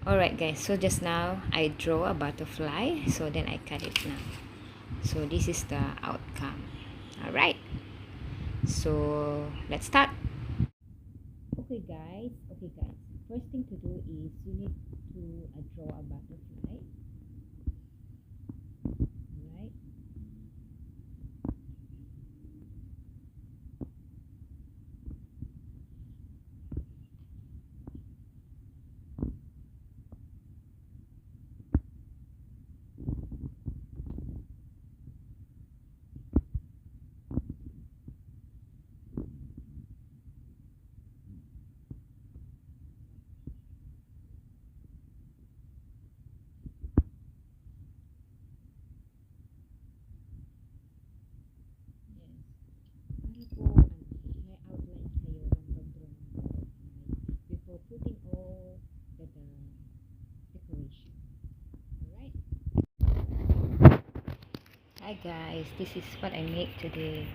Alright guys, so just now I draw a butterfly, so then I cut it now. So this is the outcome. Alright, so let's start. Okay guys, first thing to do is you need to draw a butterfly. Alright. May outline kayo ng pag-draw ng butterfly before putting all the decoration. Alright? Hi guys, this is what I make today.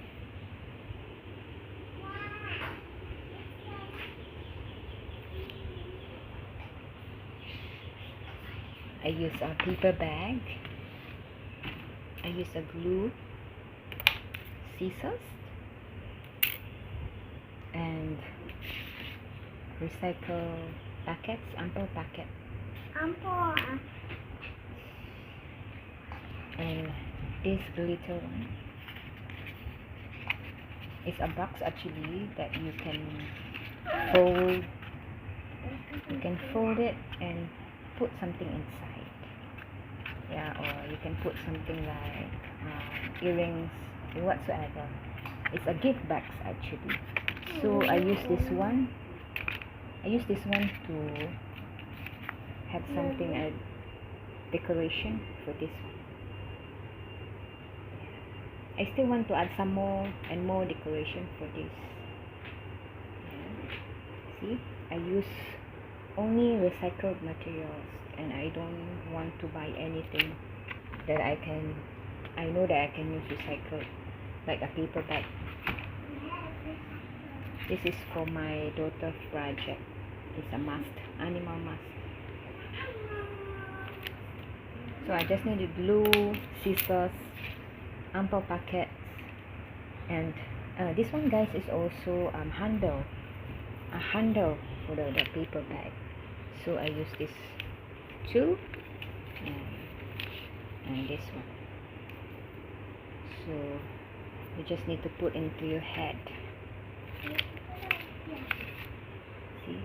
I use a paper bag. I use a glue, scissors, and recycle packets, ampao packet. And this glitter one. It's a box actually that you can fold. You can fold it and put something inside. Yeah, or you can put something like earrings, whatsoever. It's a gift box actually. So I use this one. To have something a decoration for this one. I still want to add some more and more decoration for this. Yeah. See, I use only recycled materials, and I don't want to buy anything that I know that I can use recycled, like a paper bag. This is for my daughter's project. It's a mask, animal mask. So I just need glue, scissors, ampao packets, and this one guys is also a handle for the paper bag. So I use this two and this one. So you just need to put into your head. See?